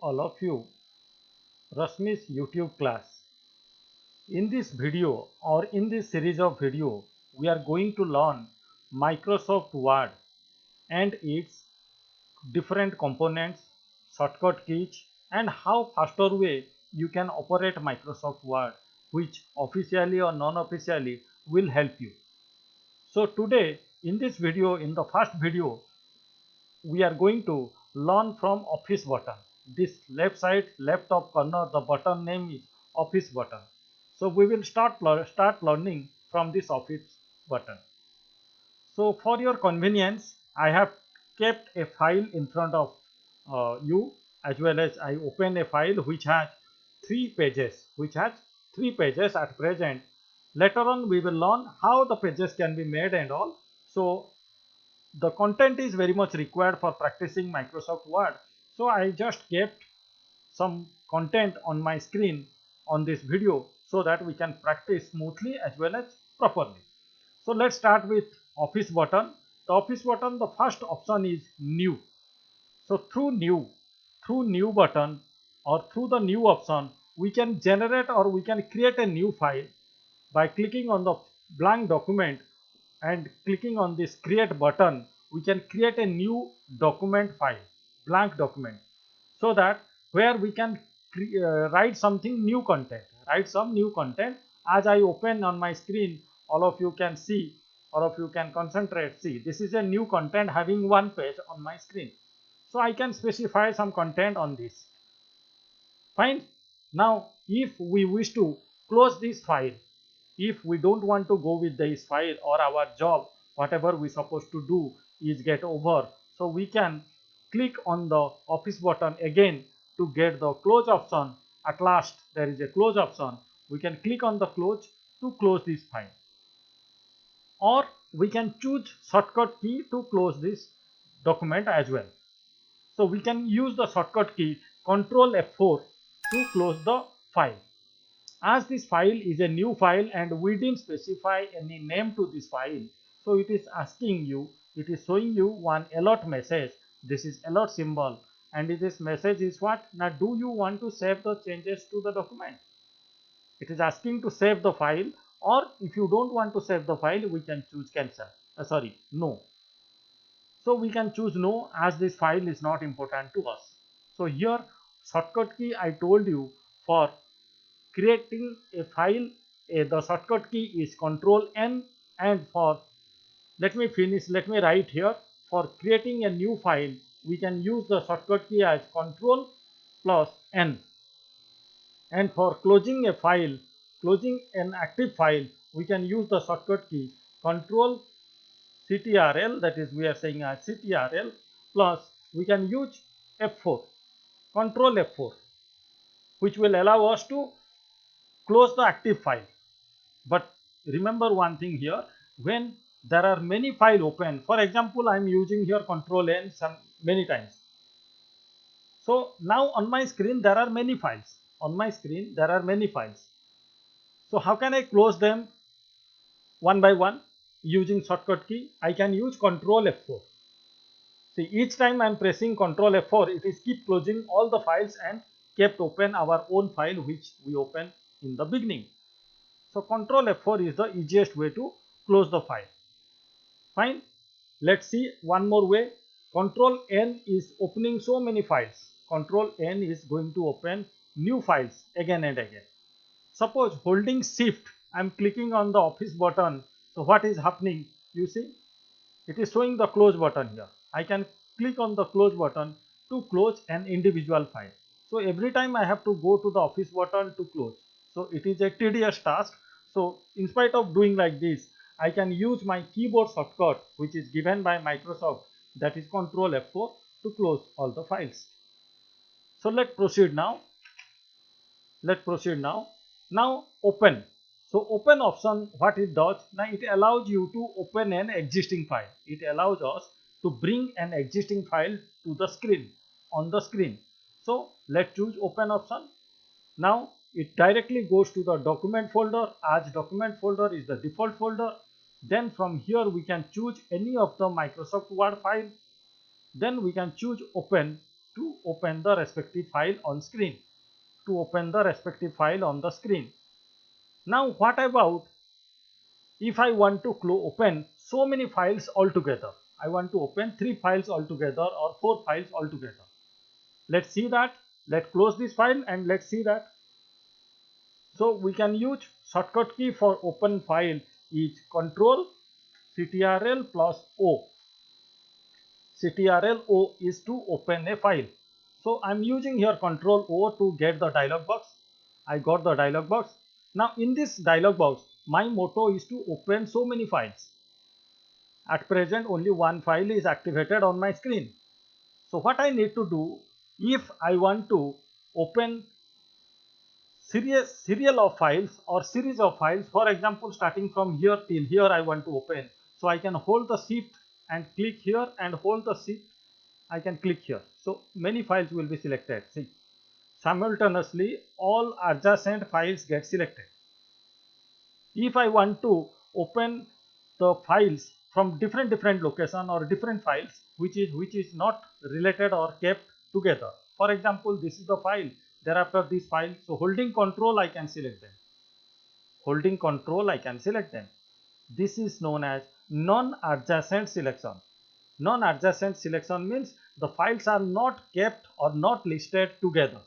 all of you Rashmi's YouTube class. In this video or in this series of video, we are going to learn Microsoft Word and its different components, shortcut keys, and how faster way you can operate Microsoft Word, which officially or non-officially will help you. So today in this video, in the first video, we are going to learn from Office button. This left side, left top corner, the button name is Office button. So we will start learning from this Office button. So for your convenience, I have kept a file in front of you, as well as I open a file which has three pages, at present. Later on we will learn how the pages can be made and all. So the content is very much required for practicing Microsoft Word. So I just kept some content on my screen on this video so that we can practice smoothly as well as properly. So let's start with Office button. The Office button, the first option is new. So through new button or through the new option, we can generate or we can create a new file by clicking on the blank document and clicking on this create button. We can create a new document file, blank document, so that where we can write some new content. As I open on my screen, all of you can see, all of you can concentrate. See, this is a new content having one page on my screen. So I can specify some content on this. Fine. Now if we wish to close this file, if we don't want to go with this file or our job, whatever we supposed to do is get over, so we can click on the Office button again to get the close option. At last there is a close option. We can click on the close to close this file, or we can choose shortcut key to close this document as well. So we can use the shortcut key Ctrl F4 to close the file. As this file is a new file and we didn't specify any name to this file, so it is asking you, it is showing you one alert message. This is alert symbol, and this message is what? Now do you want to save the changes to the document? It is asking to save the file, or if you don't want to save the file, we can choose cancel. No. So we can choose no, as this file is not important to us. So here shortcut key, I told you, for creating a file, the shortcut key is Ctrl N, and for, let me write here, for creating a new file we can use the shortcut key as Ctrl plus N, and for closing a file, closing an active file, we can use the shortcut key Ctrl CTRL, that is we are saying as CTRL, plus we can use F4, Ctrl F4, which will allow us to close the active file. But remember one thing here, when there are many files open, for example I am using here Ctrl N many times. So now on my screen there are many files. So how can I close them one by one using shortcut key? I can use Ctrl F4. See, each time I am pressing Ctrl F4, it is keep closing all the files and kept open our own file which we open in the beginning. So Ctrl F4 is the easiest way to close the file. Fine. Let's see one more way. Ctrl N is opening so many files. Ctrl N is going to open new files again and again. Suppose holding Shift, I am clicking on the Office button. So what is happening? You see, it is showing the close button here. I can click on the close button to close an individual file. So every time I have to go to the Office button to close. So it is a tedious task. So in spite of doing like this, I can use my keyboard shortcut which is given by Microsoft, that is Ctrl F4, to close all the files. So let's proceed now. Now open. So open option, what it does, now it allows you to open an existing file. It allows us to bring an existing file to the screen, on the screen. So let's choose open option. Now it directly goes to the document folder, as document folder is the default folder. Then from here we can choose any of the Microsoft Word file. Then we can choose open to open the respective file on screen, to open the respective file on the screen. Now what about if I want to open so many files altogether? I want to open 3 files altogether or 4 files altogether. Let's see that. Let's close this file and let's see that. So we can use shortcut key for open file is Control Ctrl plus O. Ctrl O is to open a file. So I'm using here Control O to get the dialog box. I got the dialog box. Now in this dialog box, my motto is to open so many files. At present only one file is activated on my screen. So what I need to do, if I want to open serial of files or series of files, for example starting from here till here I want to open, so I can hold the shift and click here and hold the shift, I can click here. So many files will be selected. See, simultaneously all adjacent files get selected. If I want to open the files from different location or different files which is not related or kept together, for example this is the file, thereafter this file, so holding control I can select them. Holding control I can select them. This is known as non-adjacent selection. Non-adjacent selection means the files are not kept or not listed together,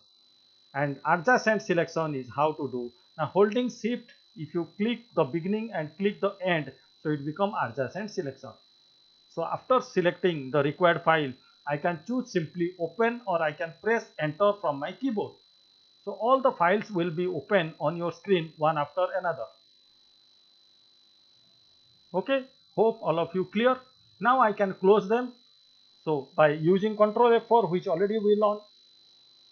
and adjacent selection is how to do. Now holding shift, if you click the beginning and click the end, so it becomes adjacent selection. So after selecting the required file, I can choose simply open or I can press enter from my keyboard. So all the files will be open on your screen one after another. Okay, hope all of you clear. Now I can close them. So by using Control F4, which already we learned.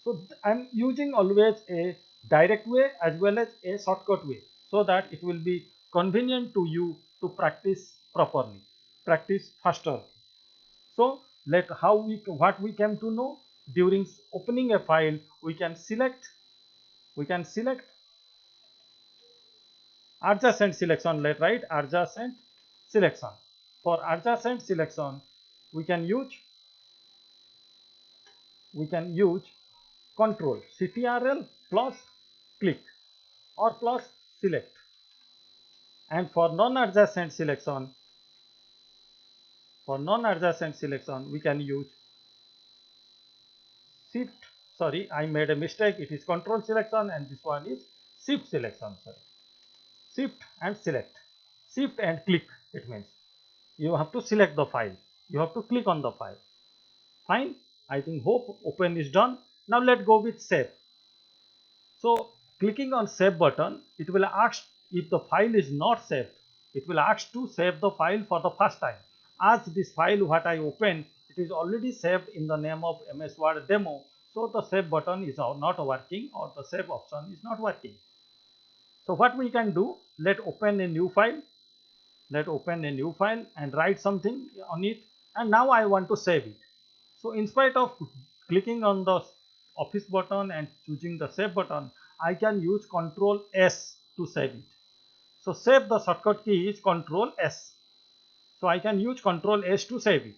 So I'm using always a direct way as well as a shortcut way, so that it will be convenient to you to practice properly, practice faster. So what we came to know, during opening a file we can select adjacent selection. Let's write adjacent selection. For adjacent selection we can use Control Ctrl plus click or plus select. And for non-adjacent selection we can use shift, sorry I made a mistake, it is control selection and this one is shift selection. Sorry, shift and select, shift and click. It means you have to select the file, you have to click on the file. Fine, I think hope open is done. Now let's go with save. So clicking on save button, it will ask if the file is not saved, it will ask to save the file for the first time. As this file what I opened, it is already saved in the name of MS Word demo, so the save button is not working or the save option is not working. So what we can do, let's open a new file. Let's open a new file and write something on it, and now I want to save it. So in spite of clicking on the office button and choosing the save button, I can use Control S to save it. So save, the shortcut key is Control S. So I can use Control S to save it.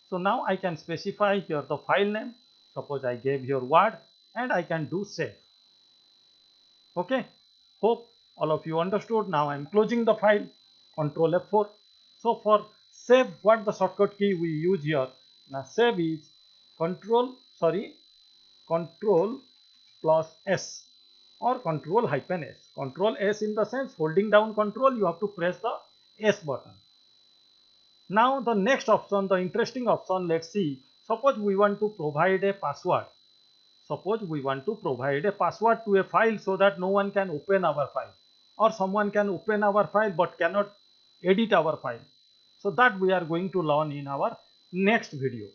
So now I can specify here the file name. Suppose I gave here Word, and I can do save. Okay, hope all of you understood. Now I am closing the file, Control F4. So for save, what the shortcut key we use here? Now save is Control plus S or Control hyphen S. Control S in the sense holding down Control, you have to press the S button. Now the next option, the interesting option, let's see. Suppose we want to provide a password. Suppose we want to provide a password to a file so that no one can open our file, or someone can open our file but cannot edit our file. So that we are going to learn in our next video.